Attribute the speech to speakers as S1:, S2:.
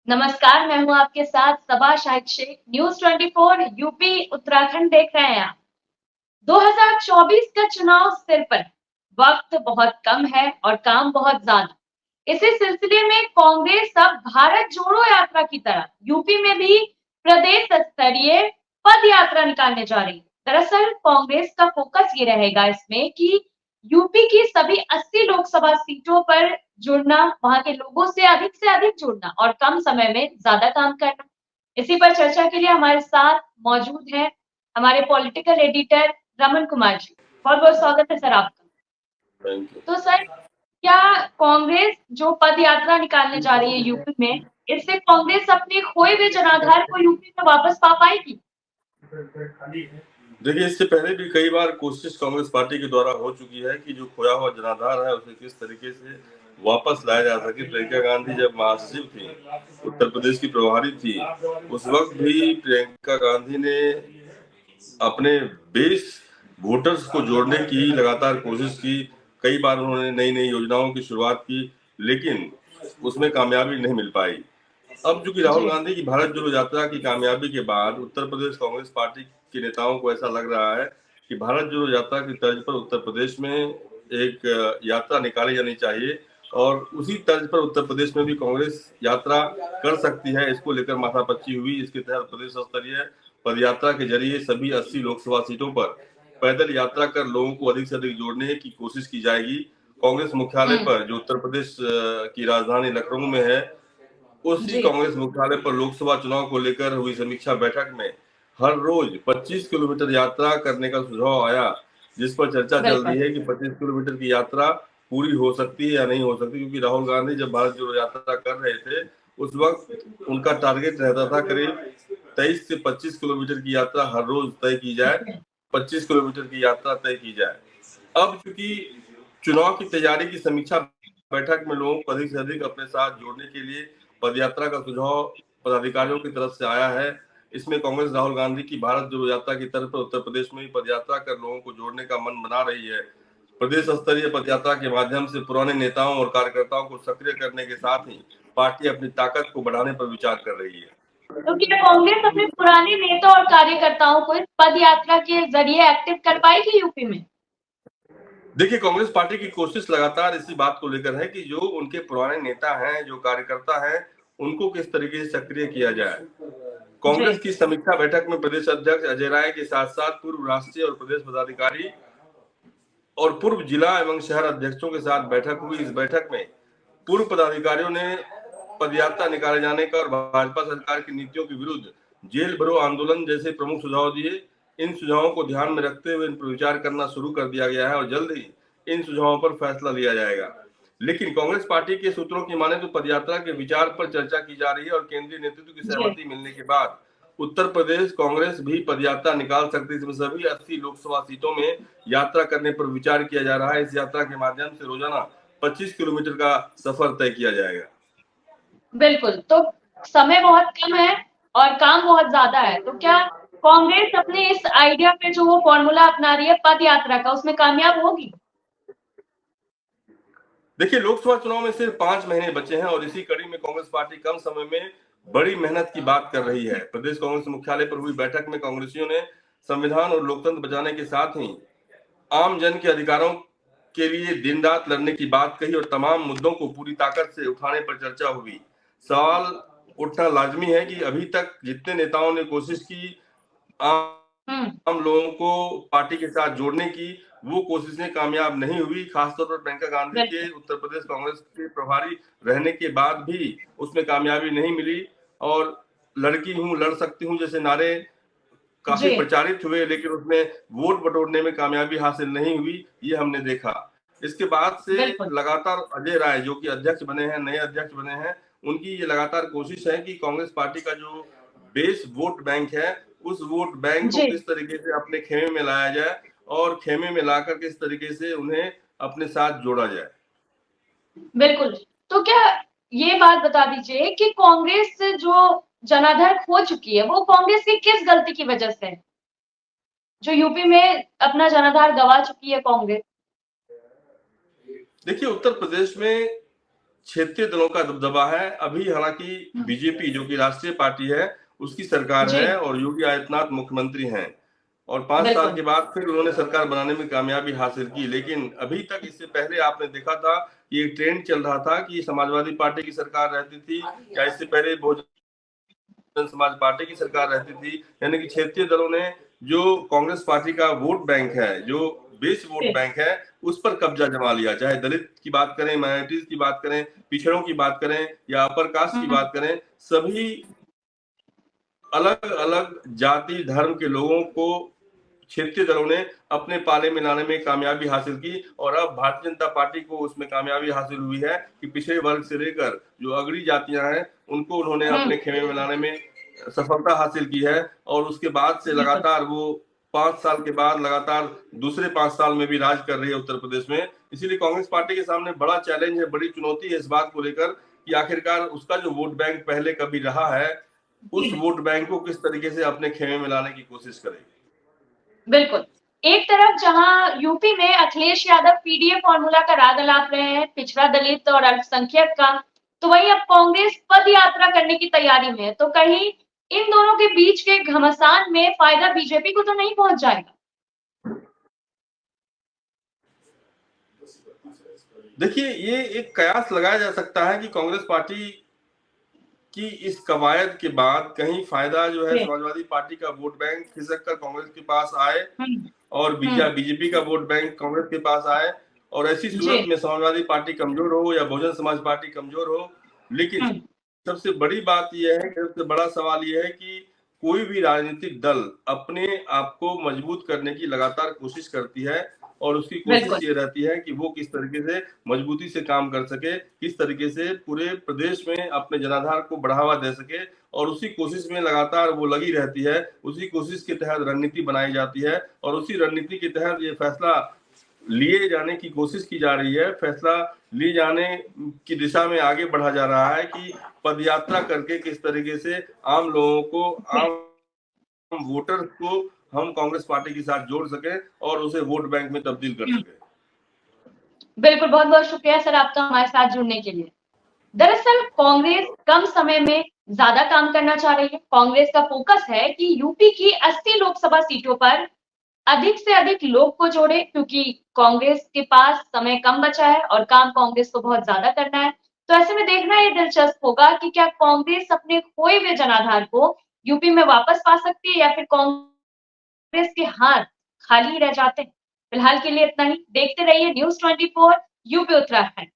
S1: नमस्कार, मैं हूँ आपके साथ सबा शाहिद शेख। न्यूज 24 यूपी उत्तराखंड देख रहे हैं आप। 2024 का चुनाव सिर पर, वक्त बहुत कम है और काम बहुत ज्यादा। इसी सिलसिले में कांग्रेस अब भारत जोड़ो यात्रा की तरह यूपी में भी प्रदेश स्तरीय पद यात्रा निकालने जा रही है। दरअसल कांग्रेस का फोकस ये रहेगा इसमें कि यूपी की सभी 80 लोकसभा सीटों पर जुड़ना, वहां के लोगों से अधिक जुड़ना और कम समय में ज्यादा काम करना। इसी पर चर्चा के लिए हमारे साथ मौजूद हैं हमारे पॉलिटिकल एडिटर रमन कुमार जी। बहुत बहुत स्वागत है सर आपका।
S2: Thank you.
S1: तो सर, क्या कांग्रेस जो पद यात्रा निकालने जा रही है यूपी में, इससे कांग्रेस अपने खोए हुए जनाधार को यूपी में वापस पा पाएगी?
S2: देखिए, इससे पहले भी कई बार कोशिश कांग्रेस पार्टी के द्वारा हो चुकी है कि जो खोया हुआ जनाधार है उसे किस तरीके से वापस लाया जा सके। प्रियंका गांधी जब महासचिव थी, उत्तर प्रदेश की प्रभारी थी, उस वक्त भी प्रियंका गांधी ने अपने बेस वोटर्स को जोड़ने की लगातार कोशिश की। कई बार उन्होंने नई नई योजनाओं की शुरुआत की, लेकिन उसमें कामयाबी नहीं मिल पाई। अब चूंकि राहुल
S1: जी।
S2: गांधी की भारत जोड़ो यात्रा की कामयाबी के बाद उत्तर प्रदेश कांग्रेस पार्टी के नेताओं को ऐसा लग रहा है कि भारत जोड़ो यात्रा की तर्ज पर उत्तर प्रदेश में एक यात्रा निकाली जानी चाहिए और उसी तर्ज पर उत्तर प्रदेश में भी कांग्रेस यात्रा कर सकती है। इसको लेकर माथापच्ची हुई। इसके तहत प्रदेश स्तरीय पद यात्रा के जरिए सभी 80 लोकसभा सीटों पर पैदल यात्रा कर लोगों को अधिक से अधिक जोड़ने की कोशिश की जाएगी। कांग्रेस मुख्यालय पर, जो उत्तर प्रदेश की राजधानी लखनऊ में है, उसी
S1: जी।
S2: कांग्रेस मुख्यालय पर लोकसभा चुनाव को लेकर हुई समीक्षा बैठक में हर रोज 25 किलोमीटर यात्रा करने का सुझाव आया, जिस पर चर्चा चल
S1: बिल्कुल।
S2: रही है कि 25 किलोमीटर की यात्रा पूरी हो सकती है या नहीं हो सकती। क्योंकि राहुल गांधी जब भारत जोड़ो यात्रा कर रहे थे, उस वक्त उनका टारगेट रहता था करीब 23 से 25 किलोमीटर की यात्रा हर रोज तय की जाए, 25 किलोमीटर की यात्रा तय की जाए। अब चूंकि चुनाव की तैयारी की समीक्षा बैठक में लोगों को अधिक से अधिक अपने साथ जोड़ने के लिए पदयात्रा का सुझाव पदाधिकारियों की तरफ से आया है। इसमें कांग्रेस राहुल गांधी की भारत जोड़ो यात्रा की तरफ उत्तर प्रदेश में भी पदयात्रा कर लोगों को जोड़ने का मन बना रही है। प्रदेश स्तरीय पदयात्रा के माध्यम से पुराने नेताओं और कार्यकर्ताओं को सक्रिय करने के साथ ही पार्टी अपनी ताकत को बढ़ाने पर विचार कर रही है।
S1: तो क्या कांग्रेस अपने पुराने नेता और कार्यकर्ताओं को इस पद यात्रा के जरिए एक्टिव कर पाएगी यूपी में?
S2: देखिए, कांग्रेस पार्टी की कोशिश लगातार इसी बात को लेकर है कि जो उनके पुराने नेता हैं, जो कार्यकर्ता हैं, उनको किस तरीके से सक्रिय किया जाए।
S1: जी।
S2: कांग्रेस की समीक्षा बैठक में प्रदेश अध्यक्ष अजय राय के साथ साथ पूर्व राष्ट्रीय और प्रदेश पदाधिकारी और पूर्व जिला एवं शहर अध्यक्षों के साथ बैठक हुई। इस बैठक में पूर्व पदाधिकारियों ने पदयात्रा निकाले जाने का और भाजपा सरकार की नीतियों के विरुद्ध जेल भरो आंदोलन जैसे प्रमुख सुझाव दिए। इन सुझावों को ध्यान में रखते हुए इन पर विचार करना शुरू कर दिया गया है और जल्द ही इन सुझावों पर फैसला लिया जाएगा। लेकिन कांग्रेस पार्टी के सूत्रों की माने तो पदयात्रा के विचार पर चर्चा की जा रही है और केंद्रीय नेतृत्व की
S1: जी।
S2: सहमति मिलने के बाद उत्तर प्रदेश कांग्रेस भी पदयात्रा निकाल सकती है। इसमें सभी 80 लोकसभा सीटों में यात्रा करने पर विचार किया जा रहा है। इस यात्रा के माध्यम से रोजाना 25 किलोमीटर का सफर तय किया जाएगा।
S1: बिल्कुल। तो समय बहुत कम है और काम बहुत ज्यादा है, तो क्या कांग्रेस अपने इस आइडिया पे जो वो फॉर्मूला अपना रही है पद यात्रा का, उसमें कामयाब होगी?
S2: देखिए, लोकसभा चुनाव में सिर्फ 5 महीने बचे हैं और इसी कड़ी में कांग्रेस पार्टी कम समय में बड़ी मेहनत की बात कर रही है। प्रदेश कांग्रेस मुख्यालय पर हुई बैठक में कांग्रेसियों ने संविधान और लोकतंत्र बचाने के साथ ही आम जन के अधिकारों के लिए दिन रात लड़ने की बात कही और तमाम मुद्दों को पूरी ताकत से उठाने पर चर्चा हुई। सवाल उठना लाजमी है कि अभी तक जितने नेताओं ने कोशिश की
S1: हम्म।
S2: आम लोगों को पार्टी के साथ जोड़ने की, वो कोशिशें कामयाब नहीं हुई। खासतौर पर प्रियंका गांधी के
S1: बिल्कुल।
S2: उत्तर प्रदेश कांग्रेस के प्रभारी रहने के बाद भी उसमें कामयाबी नहीं मिली और लड़की हूं, लड़ सकती हूं जैसे नारे काफी
S1: जी।
S2: प्रचारित हुए, लेकिन उसमें वोट बटोरने में कामयाबी हासिल नहीं हुई, ये हमने देखा। इसके बाद से
S1: बिल्कुल।
S2: लगातार अजय राय, जो कि अध्यक्ष बने हैं, नए अध्यक्ष बने हैं, उनकी ये लगातार कोशिश है कि कांग्रेस पार्टी का जो बेस वोट बैंक है, उस वोट बैंक को
S1: जी।
S2: किस तरीके से अपने खेमे में लाया जाए और खेमे में लाकर किस तरीके से उन्हें अपने साथ जोड़ा जाए।
S1: बिल्कुल। तो क्या ये बात बता दीजिए कि कांग्रेस जो जनाधार खो चुकी है, वो कांग्रेस की किस गलती की वजह से है, जो यूपी में अपना जनाधार गवा चुकी है कांग्रेस?
S2: देखिए, उत्तर प्रदेश में क्षेत्रीय दलों का दबदबा है। अभी हालांकि बीजेपी जो कि राष्ट्रीय पार्टी है उसकी सरकार
S1: जी
S2: है और योगी आदित्यनाथ मुख्यमंत्री हैं और 5 साल
S1: बिल्कुल।
S2: के बाद फिर उन्होंने सरकार बनाने में कामयाबी हासिल की। लेकिन अभी तक, इससे पहले आपने देखा था कि एक ट्रेंड चल रहा था कि समाजवादी पार्टी की सरकार रहती थी या इससे पहले बहुजन समाज पार्टी की सरकार रहती थी, यानी कि क्षेत्रीय दलों ने जो कांग्रेस पार्टी का वोट बैंक है, जो बेस वोट बैंक है, उस पर कब्जा जमा लिया। चाहे दलित की बात करें, माइनॉरिटीज की बात करें, पिछड़ों की बात करें या अपर कास्ट की बात करें, सभी अलग अलग जाति धर्म के लोगों को क्षेत्रीय दलों ने अपने पाले में लाने में कामयाबी हासिल की और अब भारतीय जनता पार्टी को उसमें कामयाबी हासिल हुई है कि पिछड़े वर्ग से लेकर जो अगड़ी जातियां हैं उनको उन्होंने अपने खेमे में लाने में सफलता हासिल की है। और उसके बाद से
S1: बिल्कुल
S2: लगातार वो 5 साल के बाद लगातार दूसरे 5 साल में भी राज कर रही है उत्तर प्रदेश में। इसीलिए कांग्रेस पार्टी के सामने बड़ा चैलेंज है, बड़ी चुनौती है इस बात को लेकर कि आखिरकार उसका जो वोट बैंक पहले कभी रहा है, उस वोट बैंक को किस तरीके से अपने खेमे में लाने की कोशिश करेगी।
S1: बिल्कुल। एक तरफ जहां यूपी में अखिलेश यादव पीडीए फॉर्मूला का राग अलाप रहे हैं, पिछड़ा दलित और अल्पसंख्यक का, तो वहीं अब कांग्रेस पद यात्रा करने की तैयारी में है। तो कहीं इन दोनों के बीच के घमासान में फायदा बीजेपी को तो नहीं पहुंच जाएगा?
S2: देखिए, ये एक कयास लगाया जा सकता है कि कांग्रेस पार्टी की इस कवायद के बाद कहीं फायदा जो है समाजवादी पार्टी का वोट बैंक खिसक कर कांग्रेस के पास आए और बीजेपी का वोट बैंक कांग्रेस के पास आए और ऐसी सूरत में समाजवादी पार्टी कमजोर हो या बहुजन समाज पार्टी कमजोर हो। लेकिन सबसे बड़ी बात यह है, सबसे बड़ा सवाल यह है कि कोई भी राजनीतिक दल अपने आप को मजबूत करने की लगातार कोशिश करती है और उसकी कोशिश ये रहती है कि वो किस तरीके से मजबूती से काम कर सके, किस तरीके से पूरे प्रदेश में अपने जनाधार को बढ़ावा दे सके और उसी कोशिश में लगातार वो लगी रहती है। उसी कोशिश के तहत रणनीति बनाई जाती है और उसी रणनीति के तहत ये फैसला लिए जाने की कोशिश की जा रही है, फैसला लिए जाने की दिशा में आगे बढ़ा जा रहा है कि पदयात्रा करके किस तरीके से आम लोगों को, आम वोटर को हम कांग्रेस पार्टी के साथ जोड़ सके और उसे वोट बैंक में तब्दील कर सके।
S1: बिल्कुल, बहुत बहुत शुक्रिया सर आपका हमारे साथ जुड़ने के लिए। दरअसल कांग्रेस कम समय में ज्यादा काम करना चाह रही है। कांग्रेस का फोकस है कि यूपी की 80 लोकसभा सीटों पर अधिक से अधिक लोग को जोड़े, क्योंकि कांग्रेस के पास समय कम बचा है और काम कांग्रेस को बहुत ज्यादा करना है। तो ऐसे में देखना ये दिलचस्प होगा कि क्या कांग्रेस अपने खोए हुए जनाधार को यूपी में वापस पा सकती है या फिर कांग्रेस के हाथ खाली रह जाते हैं। फिलहाल के लिए इतना ही। देखते रहिए News 24 यूपी उत्तराखंड।